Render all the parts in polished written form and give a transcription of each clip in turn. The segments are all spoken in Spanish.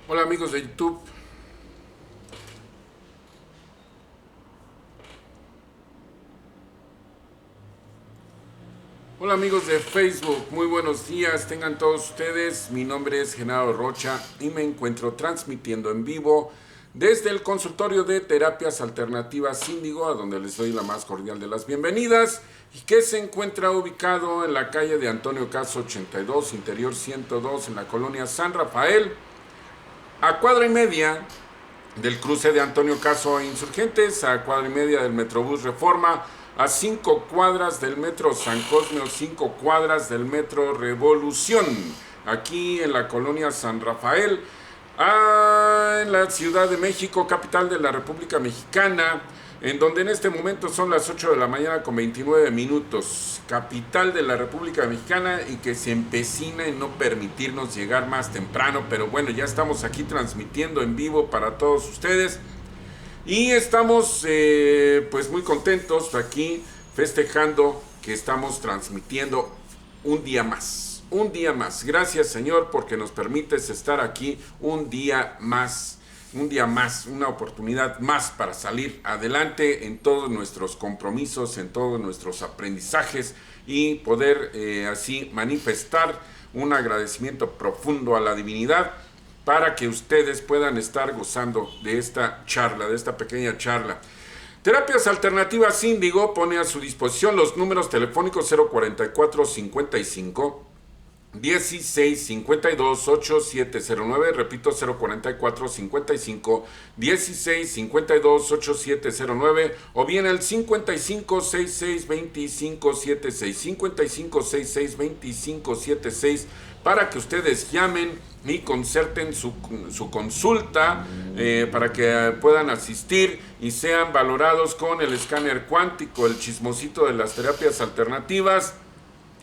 Hola amigos de YouTube, hola amigos de Facebook, muy buenos días, tengan todos ustedes. Mi nombre es Genaro Rocha y me encuentro transmitiendo en vivo desde el consultorio de terapias alternativas Índigo, a donde les doy la más cordial de las bienvenidas y que se encuentra ubicado en la calle de Antonio Caso 82, interior 102, en la colonia San Rafael, a cuadra y media del cruce de Antonio Caso e Insurgentes, a cuadra y media del Metrobús Reforma, a 5 cuadras del Metro San Cosme o 5 cuadras del Metro Revolución, aquí en la colonia San Rafael, en la Ciudad de México, capital de la República Mexicana, en donde en este momento son las 8 de la mañana con 29 minutos, capital de la República Mexicana, y que se empecina en no permitirnos llegar más temprano, pero bueno, ya estamos aquí transmitiendo en vivo para todos ustedes y estamos pues muy contentos aquí festejando que estamos transmitiendo un día más. Un día más. Gracias, Señor, porque nos permites estar aquí un día más. Un día más, una oportunidad más para salir adelante en todos nuestros compromisos, en todos nuestros aprendizajes y poder así manifestar un agradecimiento profundo a la divinidad para que ustedes puedan estar gozando de esta charla, de esta pequeña charla. Terapias Alternativas Índigo pone a su disposición los números telefónicos 044 55 16 52 8709, repito, 044 55 16 52 8709, o bien el 55 66 25 76 55 66 25 76, para que ustedes llamen y concerten su consulta, para que puedan asistir y sean valorados con el escáner cuántico, el chismosito de las terapias alternativas,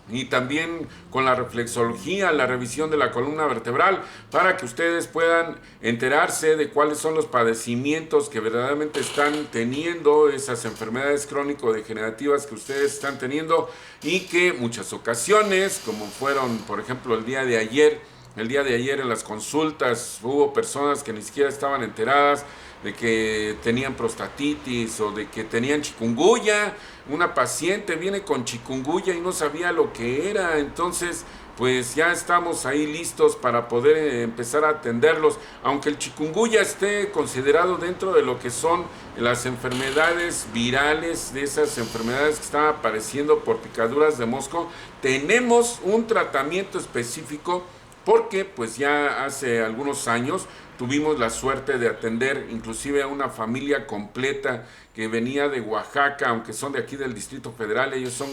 y también con la reflexología, la revisión de la columna vertebral, para que ustedes puedan enterarse de cuáles son los padecimientos que verdaderamente están teniendo, esas enfermedades crónico-degenerativas que ustedes están teniendo, y que muchas ocasiones, como fueron por ejemplo el día de ayer en las consultas, hubo personas que ni siquiera estaban enteradas de que tenían prostatitis o de que tenían chikungunya. Una paciente viene con chikungunya y no sabía lo que era. Entonces pues ya estamos ahí listos para poder empezar a atenderlos, aunque el chikungunya esté considerado dentro de lo que son las enfermedades virales, de esas enfermedades que están apareciendo por picaduras de mosco. Tenemos un tratamiento específico, porque pues ya hace algunos años tuvimos la suerte de atender inclusive a una familia completa que venía de Oaxaca, aunque son de aquí del Distrito Federal. Ellos son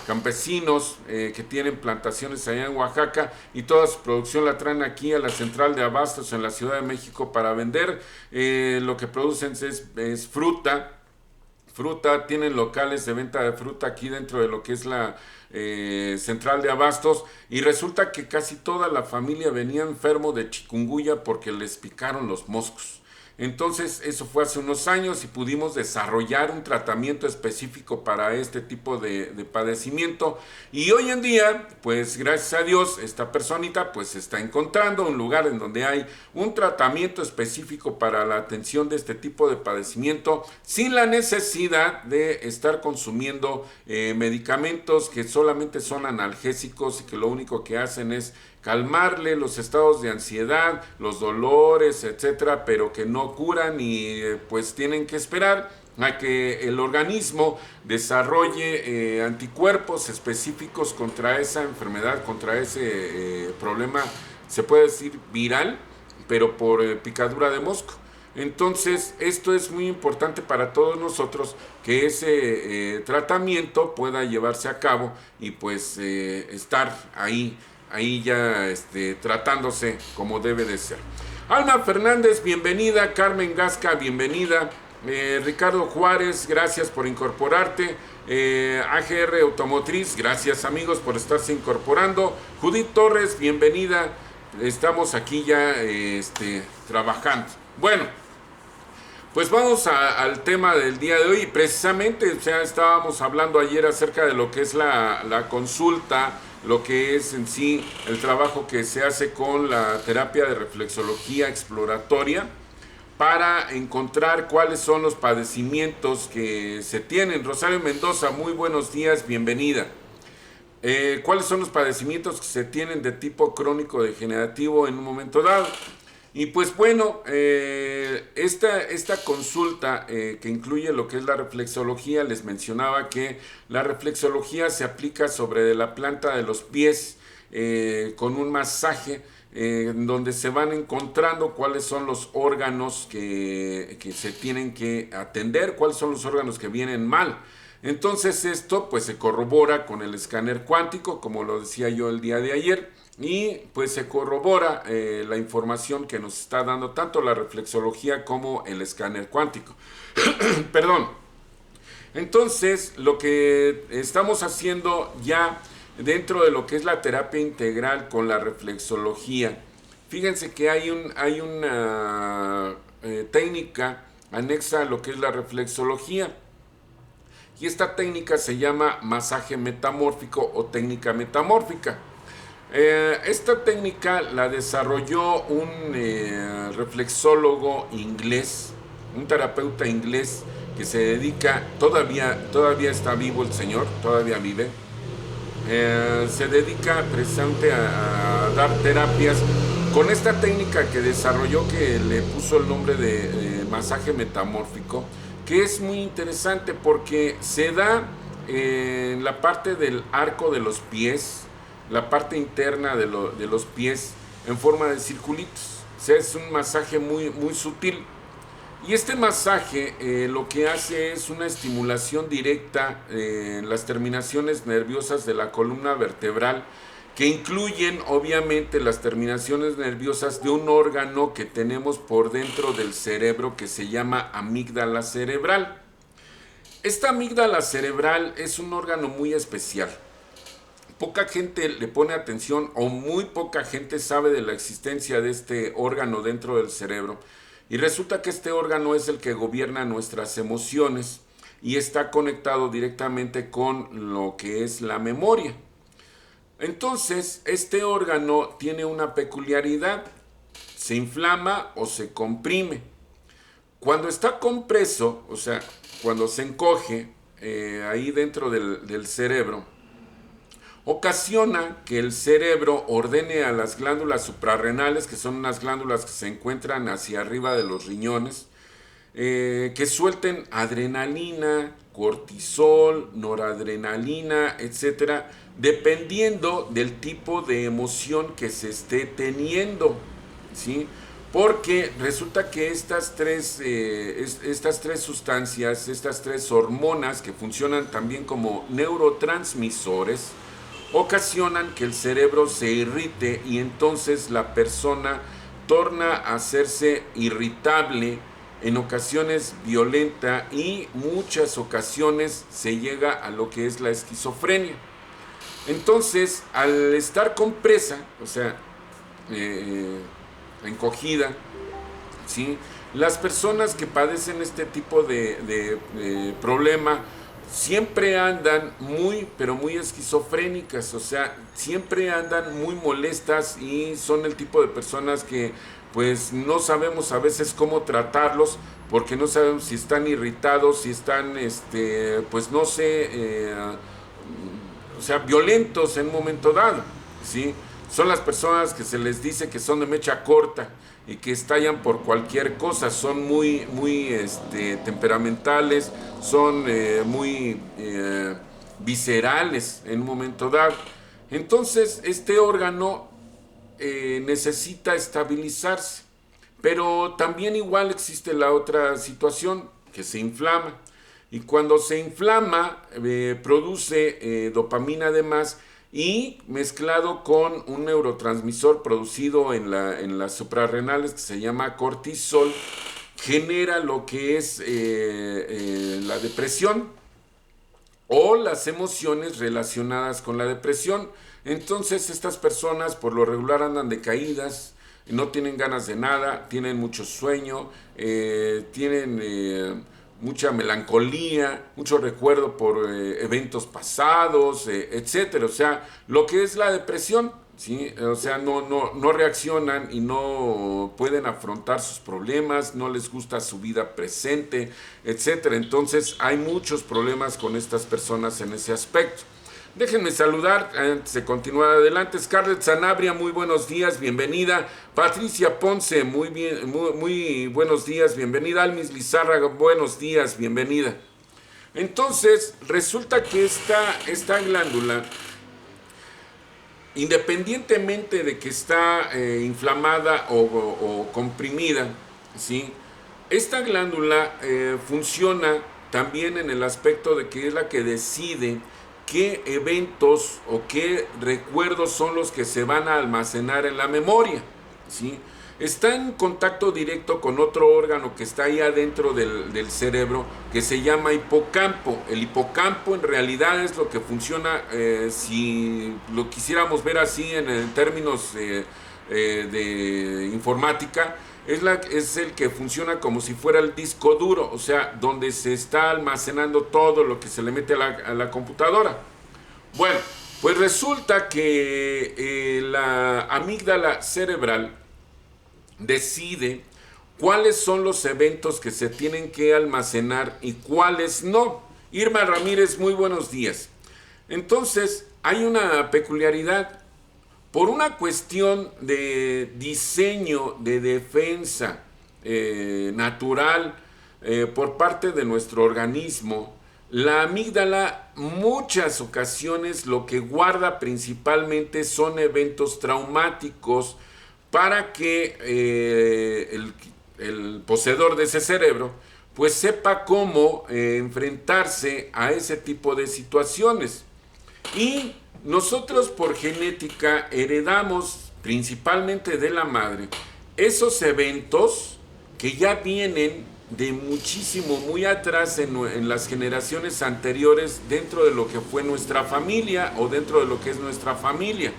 campesinos que tienen plantaciones allá en Oaxaca, y toda su producción la traen aquí a la central de abastos en la Ciudad de México para vender. Lo que producen es fruta, tienen locales de venta de fruta aquí dentro de lo que es la central de abastos, y resulta que casi toda la familia venía enfermo de chikungunya porque les picaron los moscos. Entonces eso fue hace unos años y pudimos desarrollar un tratamiento específico para este tipo de padecimiento, y hoy en día pues gracias a Dios esta personita pues está encontrando un lugar en donde hay un tratamiento específico para la atención de este tipo de padecimiento, sin la necesidad de estar consumiendo medicamentos que solamente son analgésicos y que lo único que hacen es calmarle los estados de ansiedad, los dolores, etcétera, pero que no curan, y pues tienen que esperar a que el organismo desarrolle anticuerpos específicos contra esa enfermedad, contra ese problema, se puede decir viral, pero por picadura de mosco. Entonces, esto es muy importante para todos nosotros, que ese tratamiento pueda llevarse a cabo y pues estar ahí ya tratándose como debe de ser. Alma Fernández, bienvenida. Carmen Gasca, bienvenida. Ricardo Juárez, gracias por incorporarte. AGR Automotriz, gracias amigos por estarse incorporando. Judith Torres, bienvenida. Estamos aquí ya trabajando. Bueno, pues vamos al tema del día de hoy. Precisamente, o sea, estábamos hablando ayer acerca de lo que es la consulta lo que es en sí el trabajo que se hace con la terapia de reflexología exploratoria para encontrar cuáles son los padecimientos que se tienen. Rosario Mendoza, muy buenos días, bienvenida. ¿Cuáles son los padecimientos que se tienen de tipo crónico degenerativo en un momento dado? Y pues bueno, esta consulta que incluye lo que es la reflexología, les mencionaba que la reflexología se aplica sobre la planta de los pies con un masaje donde se van encontrando cuáles son los órganos que se tienen que atender, cuáles son los órganos que vienen mal. Entonces esto pues se corrobora con el escáner cuántico, como lo decía yo el día de ayer, y pues se corrobora la información que nos está dando tanto la reflexología como el escáner cuántico. Perdón. Entonces lo que estamos haciendo ya dentro de lo que es la terapia integral con la reflexología, fíjense que hay una técnica anexa a lo que es la reflexología. Y esta técnica se llama masaje metamórfico o técnica metamórfica. Esta técnica la desarrolló un reflexólogo inglés, un terapeuta inglés que se dedica, todavía está vivo el señor, todavía vive, se dedica precisamente a dar terapias con esta técnica que desarrolló, que le puso el nombre de masaje metamórfico, que es muy interesante porque se da en la parte del arco de los pies, la parte interna de los pies en forma de circulitos. O sea, es un masaje muy, muy sutil. Y este masaje lo que hace es una estimulación directa en las terminaciones nerviosas de la columna vertebral, que incluyen obviamente las terminaciones nerviosas de un órgano que tenemos por dentro del cerebro que se llama amígdala cerebral. Esta amígdala cerebral es un órgano muy especial. Poca gente le pone atención o muy poca gente sabe de la existencia de este órgano dentro del cerebro. Y resulta que este órgano es el que gobierna nuestras emociones y está conectado directamente con lo que es la memoria. Entonces, este órgano tiene una peculiaridad: se inflama o se comprime. Cuando está compreso, o sea, cuando se encoge ahí dentro del cerebro, ocasiona que el cerebro ordene a las glándulas suprarrenales, que son unas glándulas que se encuentran hacia arriba de los riñones, que suelten adrenalina, cortisol, noradrenalina, etcétera, dependiendo del tipo de emoción que se esté teniendo, ¿sí? Porque resulta que estas tres sustancias, estas tres hormonas que funcionan también como neurotransmisores, ocasionan que el cerebro se irrite y entonces la persona torna a hacerse irritable, en ocasiones violenta, y muchas ocasiones se llega a lo que es la esquizofrenia. Entonces, al estar compresa, o sea, encogida, ¿sí?, las personas que padecen este tipo de problema siempre andan muy, pero muy esquizofrénicas, o sea, siempre andan muy molestas y son el tipo de personas que pues no sabemos a veces cómo tratarlos, porque no sabemos si están irritados, si están, pues no sé, o sea, violentos en un momento dado, ¿sí? Son las personas que se les dice que son de mecha corta y que estallan por cualquier cosa, son muy, muy temperamentales, son muy viscerales en un momento dado. Entonces, este órgano necesita estabilizarse, pero también igual existe la otra situación, que se inflama. Y cuando se inflama, produce dopamina además, y mezclado con un neurotransmisor producido en las suprarrenales que se llama cortisol, genera lo que es la depresión o las emociones relacionadas con la depresión. Entonces estas personas por lo regular andan decaídas, no tienen ganas de nada, tienen mucho sueño, tienen mucha melancolía, mucho recuerdo por eventos pasados, etcétera. O sea, lo que es la depresión, ¿sí? O sea, no reaccionan y no pueden afrontar sus problemas, no les gusta su vida presente, etcétera. Entonces, hay muchos problemas con estas personas en ese aspecto. Déjenme saludar antes de continuar adelante. Scarlett Sanabria, muy buenos días, bienvenida. Patricia Ponce, muy buenos días, bienvenida. Almis Lizárraga, buenos días, bienvenida. Entonces, resulta que esta glándula, independientemente de que está inflamada o comprimida, ¿sí? Esta glándula funciona también en el aspecto de que es la que decide qué eventos o qué recuerdos son los que se van a almacenar en la memoria, ¿sí? Está en contacto directo con otro órgano que está ahí adentro del cerebro, que se llama hipocampo. El hipocampo en realidad es lo que funciona, si lo quisiéramos ver así en términos de informática, es el que funciona como si fuera el disco duro, o sea, donde se está almacenando todo lo que se le mete a la computadora. Bueno, pues resulta que la amígdala cerebral decide cuáles son los eventos que se tienen que almacenar y cuáles no. Irma Ramírez, muy buenos días. Entonces, hay una peculiaridad. Por una cuestión de diseño, de defensa natural por parte de nuestro organismo, la amígdala muchas ocasiones lo que guarda principalmente son eventos traumáticos para que el poseedor de ese cerebro pues sepa cómo enfrentarse a ese tipo de situaciones. Y nosotros por genética heredamos principalmente de la madre esos eventos que ya vienen de muchísimo, muy atrás en las generaciones anteriores dentro de lo que fue nuestra familia o dentro de lo que es nuestra familia.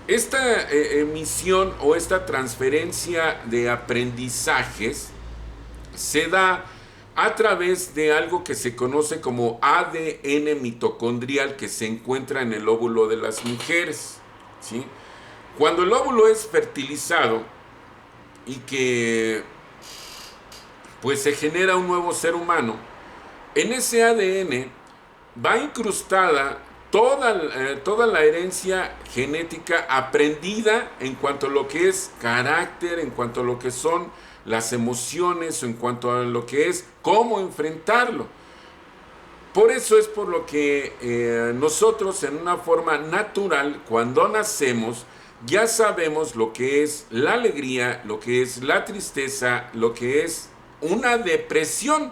Esta emisión o esta transferencia de aprendizajes se da a través de algo que se conoce como ADN mitocondrial que se encuentra en el óvulo de las mujeres, ¿sí? Cuando el óvulo es fertilizado y que pues se genera un nuevo ser humano, en ese ADN va incrustada toda la herencia genética aprendida en cuanto a lo que es carácter, en cuanto a lo que son las emociones, en cuanto a lo que es cómo enfrentarlo. Por eso es por lo que nosotros en una forma natural, cuando nacemos, ya sabemos lo que es la alegría, lo que es la tristeza, lo que es una depresión.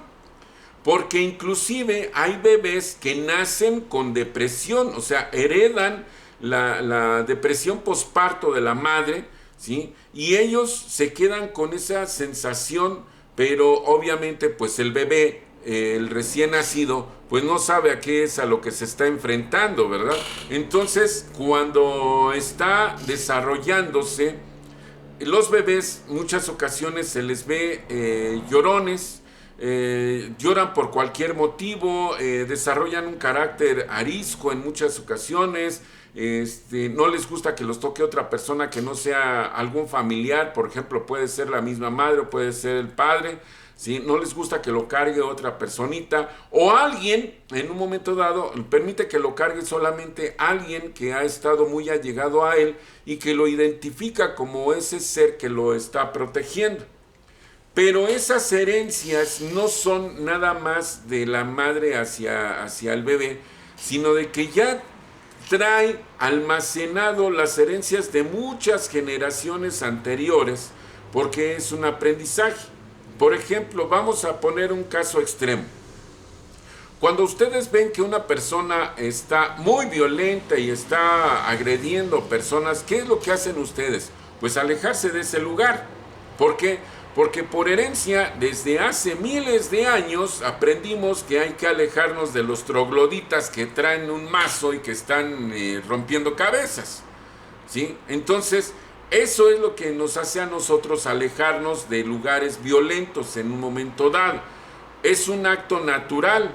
Porque inclusive hay bebés que nacen con depresión, o sea, heredan la depresión posparto de la madre, ¿sí? Y ellos se quedan con esa sensación, pero obviamente pues el bebé, el recién nacido, pues no sabe a qué es a lo que se está enfrentando, ¿verdad? Entonces, cuando está desarrollándose, los bebés muchas ocasiones se les ve llorones, lloran por cualquier motivo, desarrollan un carácter arisco en muchas ocasiones, no les gusta que los toque otra persona que no sea algún familiar, por ejemplo puede ser la misma madre o puede ser el padre, ¿sí? No les gusta que lo cargue otra personita o alguien en un momento dado permite que lo cargue solamente alguien que ha estado muy allegado a él y que lo identifica como ese ser que lo está protegiendo. Pero esas herencias no son nada más de la madre hacia el bebé, sino de que ya trae almacenado las herencias de muchas generaciones anteriores, porque es un aprendizaje. Por ejemplo, vamos a poner un caso extremo. Cuando ustedes ven que una persona está muy violenta y está agrediendo personas, ¿qué es lo que hacen ustedes? Pues alejarse de ese lugar. ¿Por qué? Porque por herencia, desde hace miles de años, aprendimos que hay que alejarnos de los trogloditas que traen un mazo y que están rompiendo cabezas, ¿sí? Entonces, eso es lo que nos hace a nosotros alejarnos de lugares violentos en un momento dado. es un acto natural.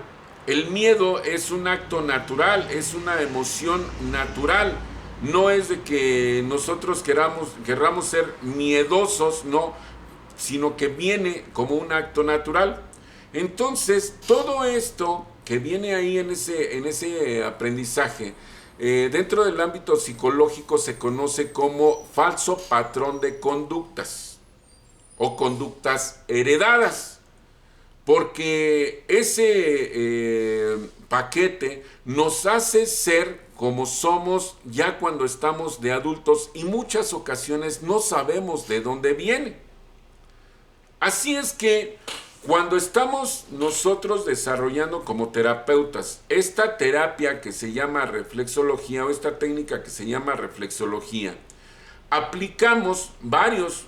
El miedo es un acto natural, es una emoción natural. No es de que nosotros querramos ser miedosos, no, sino que viene como un acto natural. Entonces, todo esto que viene ahí en ese aprendizaje, dentro del ámbito psicológico se conoce como falso patrón de conductas o conductas heredadas, porque ese paquete nos hace ser como somos ya cuando estamos de adultos y muchas ocasiones no sabemos de dónde viene. Así es que cuando estamos nosotros desarrollando como terapeutas esta terapia que se llama reflexología o esta técnica que se llama reflexología, aplicamos varios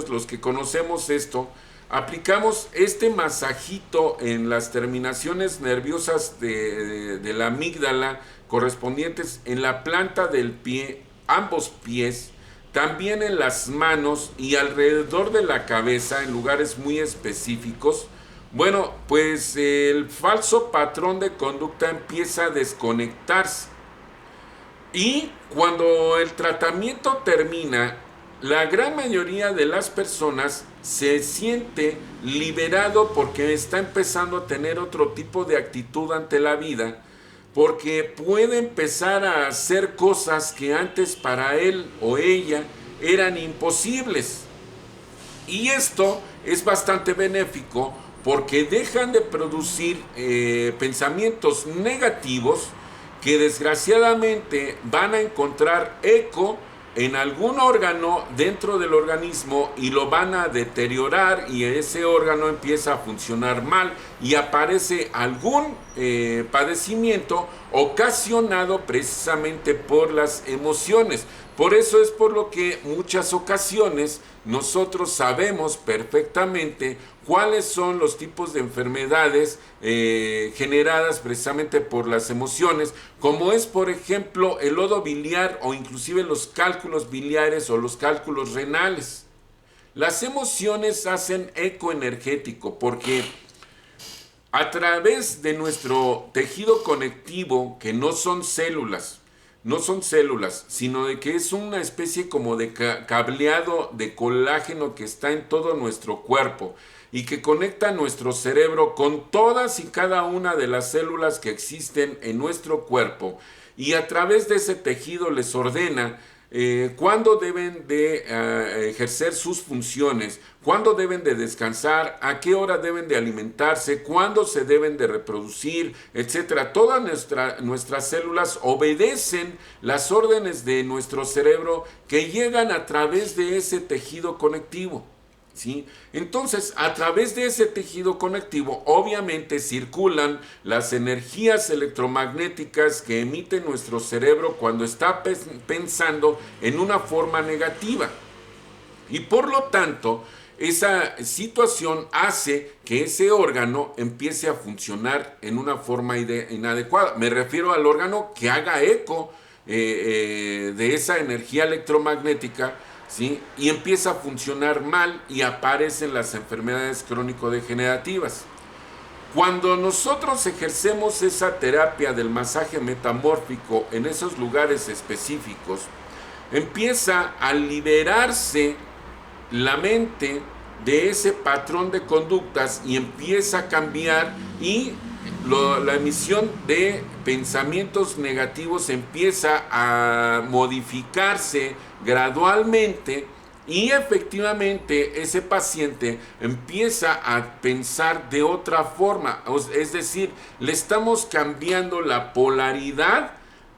los que conocemos esto, aplicamos este masajito en las terminaciones nerviosas de la amígdala correspondientes en la planta del pie, ambos pies, también en las manos y alrededor de la cabeza en lugares muy específicos. Bueno, pues el falso patrón de conducta empieza a desconectarse. Y cuando el tratamiento termina, la gran mayoría de las personas se siente liberado porque está empezando a tener otro tipo de actitud ante la vida, porque puede empezar a hacer cosas que antes para él o ella eran imposibles. Y esto es bastante benéfico porque dejan de producir pensamientos negativos que desgraciadamente van a encontrar eco en algún órgano dentro del organismo y lo van a deteriorar y ese órgano empieza a funcionar mal y aparece algún padecimiento ocasionado precisamente por las emociones. Por eso es por lo que muchas ocasiones nosotros sabemos perfectamente cuáles son los tipos de enfermedades generadas precisamente por las emociones, como es por ejemplo el lodo biliar o inclusive los cálculos biliares o los cálculos renales. Las emociones hacen eco energético porque a través de nuestro tejido conectivo, que no son células, sino de que es una especie como de cableado de colágeno que está en todo nuestro cuerpo y que conecta nuestro cerebro con todas y cada una de las células que existen en nuestro cuerpo y a través de ese tejido les ordena cuándo deben de ejercer sus funciones, cuándo deben de descansar, a qué hora deben de alimentarse, cuándo se deben de reproducir, etcétera. Todas nuestras células obedecen las órdenes de nuestro cerebro que llegan a través de ese tejido conectivo. ¿Sí? Entonces, a través de ese tejido conectivo, obviamente circulan las energías electromagnéticas que emite nuestro cerebro cuando está pensando en una forma negativa. Y por lo tanto, esa situación hace que ese órgano empiece a funcionar en una forma inadecuada. Me refiero al órgano que haga eco de esa energía electromagnética, ¿sí? Y empieza a funcionar mal y aparecen las enfermedades crónico-degenerativas. Cuando nosotros ejercemos esa terapia del masaje metamórfico en esos lugares específicos, empieza a liberarse la mente de ese patrón de conductas y empieza a cambiar y la emisión de pensamientos negativos empieza a modificarse gradualmente y efectivamente ese paciente empieza a pensar de otra forma, es decir, le estamos cambiando la polaridad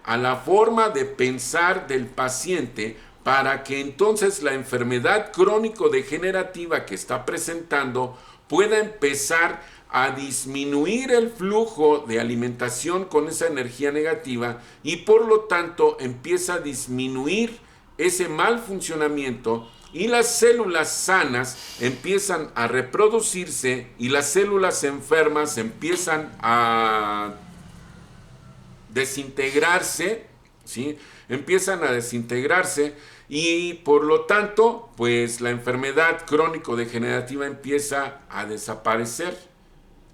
a la forma de pensar del paciente para que entonces la enfermedad crónico-degenerativa que está presentando pueda empezar a disminuir el flujo de alimentación con esa energía negativa y por lo tanto empieza a disminuir ese mal funcionamiento y las células sanas empiezan a reproducirse y las células enfermas empiezan a desintegrarse, ¿sí? Empiezan a desintegrarse y por lo tanto, pues la enfermedad crónico-degenerativa empieza a desaparecer.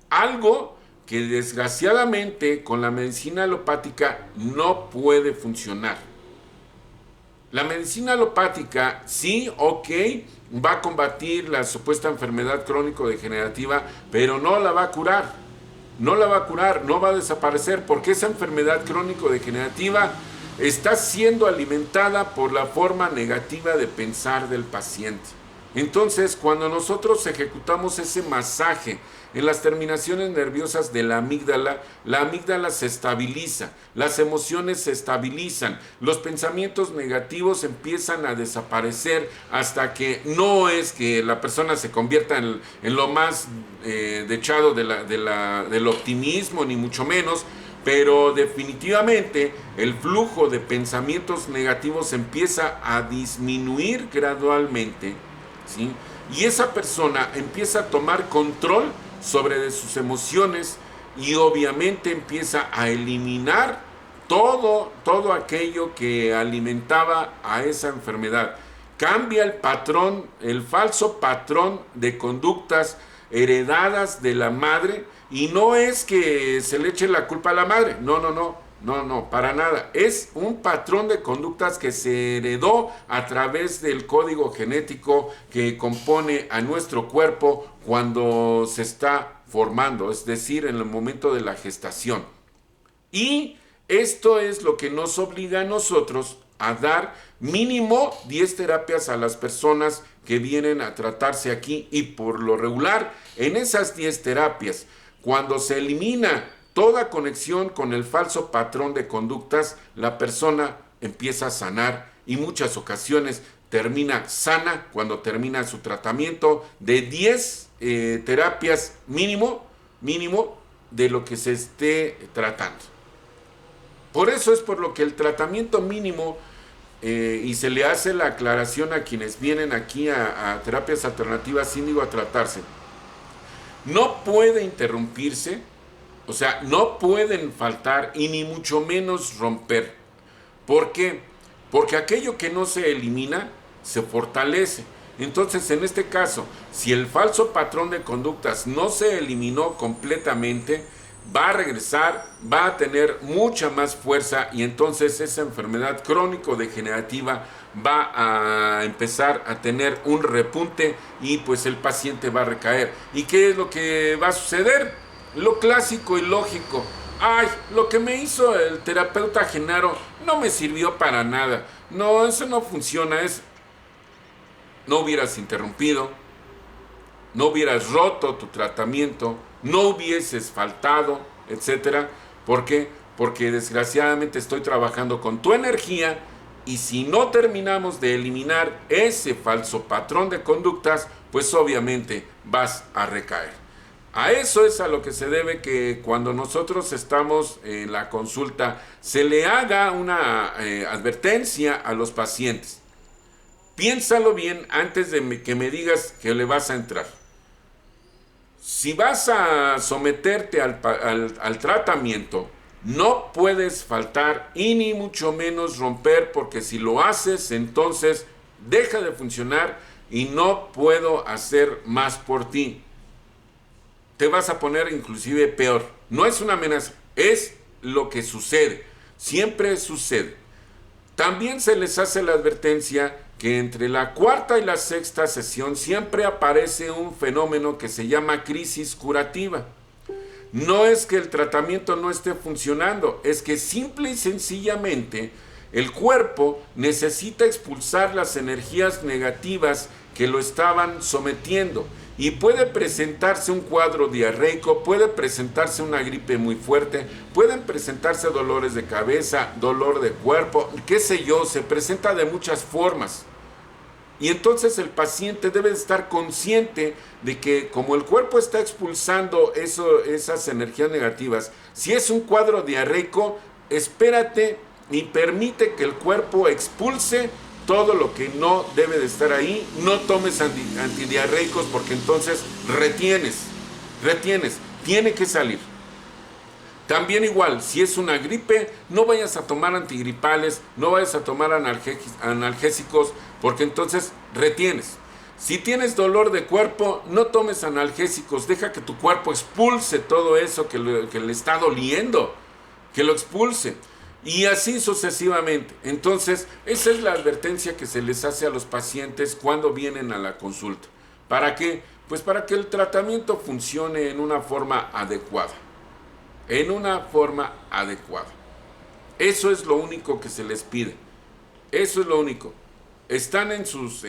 Algo que desgraciadamente con la medicina alopática no puede funcionar. La medicina alopática, sí, ok, va a combatir la supuesta enfermedad crónico-degenerativa, pero no la va a curar. No la va a curar, no va a desaparecer, porque esa enfermedad crónico-degenerativa está siendo alimentada por la forma negativa de pensar del paciente. Entonces, cuando nosotros ejecutamos ese masaje en las terminaciones nerviosas de la amígdala se estabiliza, las emociones se estabilizan, los pensamientos negativos empiezan a desaparecer hasta que no es que la persona se convierta en lo más dechado del optimismo, ni mucho menos, pero definitivamente el flujo de pensamientos negativos empieza a disminuir gradualmente, ¿sí? Y esa persona empieza a tomar control sobre de sus emociones y obviamente empieza a eliminar todo aquello que alimentaba a esa enfermedad. Cambia el patrón, el falso patrón de conductas heredadas de la madre, y no es que se le eche la culpa a la madre, no, para nada. Es un patrón de conductas que se heredó a través del código genético que compone a nuestro cuerpo cuando se está formando, es decir, en el momento de la gestación. Y esto es lo que nos obliga a nosotros a dar mínimo 10 terapias a las personas que vienen a tratarse aquí, y por lo regular, en esas 10 terapias, cuando se elimina toda conexión con el falso patrón de conductas, la persona empieza a sanar y muchas ocasiones termina sana cuando termina su tratamiento de 10 terapias mínimo de lo que se esté tratando. Por eso es por lo que el tratamiento mínimo, y se le hace la aclaración a quienes vienen aquí a terapias alternativas índigo a tratarse, no puede interrumpirse, o sea, no pueden faltar y ni mucho menos romper. ¿Por qué? Porque aquello que no se elimina se fortalece. Entonces, en este caso, si el falso patrón de conductas no se eliminó completamente, va a regresar, va a tener mucha más fuerza, y entonces esa enfermedad crónico-degenerativa va a empezar a tener un repunte y pues el paciente va a recaer. ¿Y qué es lo que va a suceder? Lo clásico y lógico. Ay, lo que me hizo el terapeuta Genaro no me sirvió para nada. No, eso no funciona. No hubieras interrumpido, no hubieras roto tu tratamiento, no hubieses faltado, etcétera. ¿Por qué? Porque desgraciadamente estoy trabajando con tu energía, y si no terminamos de eliminar ese falso patrón de conductas, pues obviamente vas a recaer. A eso es a lo que se debe que cuando nosotros estamos en la consulta se le haga una advertencia a los pacientes. Piénsalo bien antes de que me digas que le vas a entrar. Si vas a someterte al tratamiento, no puedes faltar y ni mucho menos romper, porque si lo haces, entonces deja de funcionar y no puedo hacer más por ti. Te vas a poner inclusive peor. No es una amenaza, es lo que sucede. Siempre sucede. También se les hace la advertencia que entre la cuarta y la sexta sesión siempre aparece un fenómeno que se llama crisis curativa. No es que el tratamiento no esté funcionando, es que simple y sencillamente el cuerpo necesita expulsar las energías negativas que lo estaban sometiendo, y puede presentarse un cuadro diarreico, puede presentarse una gripe muy fuerte, pueden presentarse dolores de cabeza, dolor de cuerpo, qué sé yo, se presenta de muchas formas. Y entonces el paciente debe estar consciente de que como el cuerpo está expulsando esas energías negativas, si es un cuadro diarreico, espérate y permite que el cuerpo expulse todo lo que no debe de estar ahí. No tomes antidiarreicos, porque entonces retienes, tiene que salir. También igual, si es una gripe, no vayas a tomar antigripales, no vayas a tomar analgésicos, porque entonces retienes. Si tienes dolor de cuerpo, no tomes analgésicos, deja que tu cuerpo expulse todo eso que le está doliendo, que lo expulse. Y así sucesivamente. Entonces, esa es la advertencia que se les hace a los pacientes cuando vienen a la consulta. ¿Para qué? Pues para que el tratamiento funcione en una forma adecuada. En una forma adecuada. Eso es lo único que se les pide. Eso es lo único. Están en sus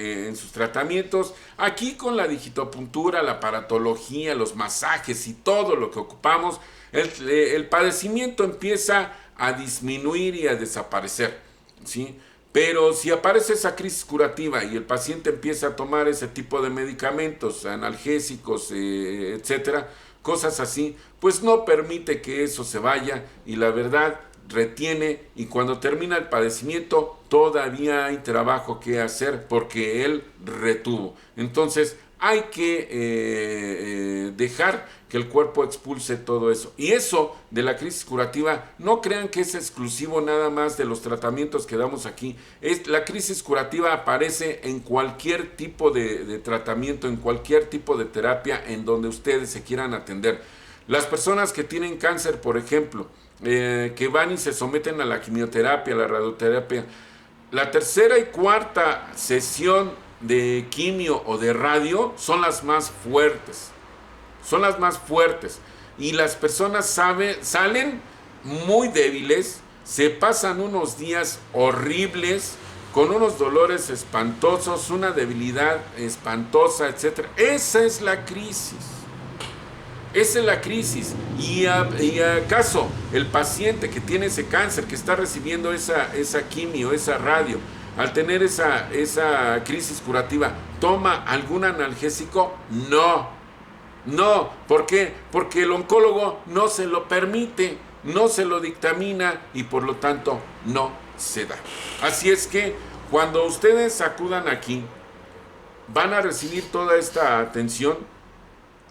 tratamientos. Aquí con la digitopuntura, la aparatología, los masajes y todo lo que ocupamos, el padecimiento empieza a disminuir y a desaparecer, ¿sí? Pero si aparece esa crisis curativa y el paciente empieza a tomar ese tipo de medicamentos, analgésicos, etcétera, cosas así, pues no permite que eso se vaya y la verdad retiene, y cuando termina el padecimiento todavía hay trabajo que hacer porque él retuvo. Entonces hay que dejar que el cuerpo expulse todo eso. Y eso de la crisis curativa, no crean que es exclusivo nada más de los tratamientos que damos aquí. La crisis curativa aparece en cualquier tipo de tratamiento, en cualquier tipo de terapia en donde ustedes se quieran atender. Las personas que tienen cáncer, por ejemplo, que van y se someten a la quimioterapia, a la radioterapia, la tercera y cuarta sesión de quimio o de radio son las más fuertes. Son las más fuertes. Y las personas salen muy débiles, se pasan unos días horribles, con unos dolores espantosos, una debilidad espantosa, etc. Esa es la crisis. Esa es la crisis. ¿Y acaso el paciente que tiene ese cáncer, que está recibiendo esa quimio, esa radio, al tener esa crisis curativa, toma algún analgésico? No. No. ¿Por qué? Porque el oncólogo no se lo permite, no se lo dictamina y por lo tanto no se da. Así es que cuando ustedes acudan aquí, van a recibir toda esta atención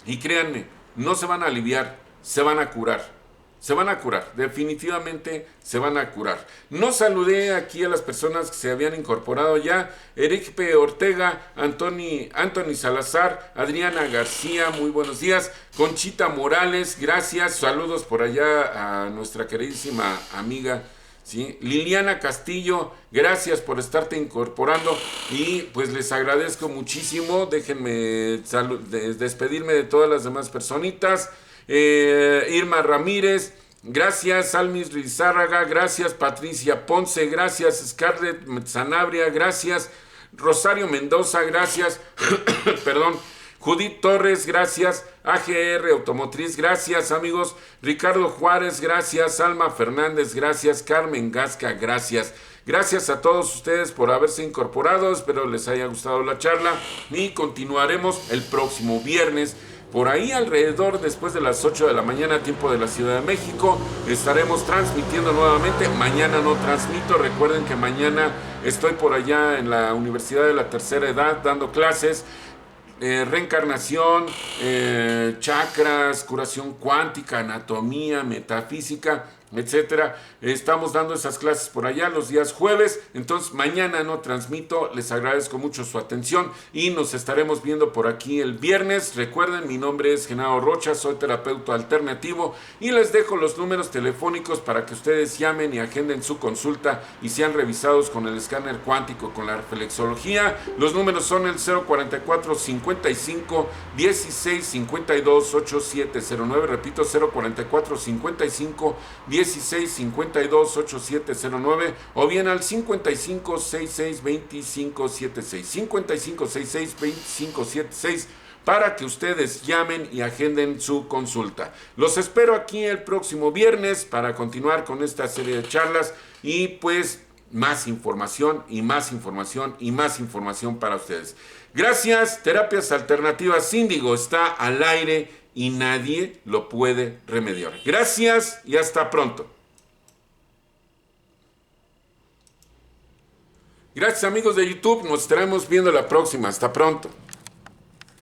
y créanme, no se van a aliviar, se van a curar. Se van a curar, definitivamente se van a curar. No saludé aquí a las personas que se habían incorporado ya. Eric P. Ortega, Anthony Salazar, Adriana García, muy buenos días. Conchita Morales, gracias. Saludos por allá a nuestra queridísima amiga, ¿sí? Liliana Castillo, gracias por estarte incorporando y pues les agradezco muchísimo. Déjenme despedirme de todas las demás personitas. Irma Ramírez, gracias. Almis Rizárraga, gracias. Patricia Ponce, gracias. Scarlett Sanabria, gracias. Rosario Mendoza, gracias. Perdón. Judith Torres, gracias. AGR Automotriz, gracias, amigos. Ricardo Juárez, gracias. Alma Fernández, gracias. Carmen Gasca, gracias. Gracias a todos ustedes por haberse incorporado. Espero les haya gustado la charla y continuaremos el próximo viernes. Por ahí alrededor, después de las 8 de la mañana, tiempo de la Ciudad de México, estaremos transmitiendo nuevamente. Mañana no transmito, recuerden que mañana estoy por allá en la Universidad de la Tercera Edad dando clases. Reencarnación, chakras, curación cuántica, anatomía, metafísica, etcétera. Estamos dando esas clases por allá los días jueves. Entonces mañana no transmito. Les agradezco mucho su atención y nos estaremos viendo por aquí el viernes. Recuerden, mi nombre es Genaro Rocha, soy terapeuta alternativo y les dejo los números telefónicos para que ustedes llamen y agenden su consulta y sean revisados con el escáner cuántico, con la reflexología. Los números son el 044 55 16 52 8709. Repito, 044 55 16 52 8709 o bien al 55 66 25 76 55 66 25 76 para que ustedes llamen y agenden su consulta. Los espero aquí el próximo viernes para continuar con esta serie de charlas y pues más información y más información y más información para ustedes. Gracias. Terapias Alternativas Índigo está al aire y nadie lo puede remediar. Gracias y hasta pronto. Gracias, amigos de YouTube, nos estaremos viendo la próxima. Hasta pronto.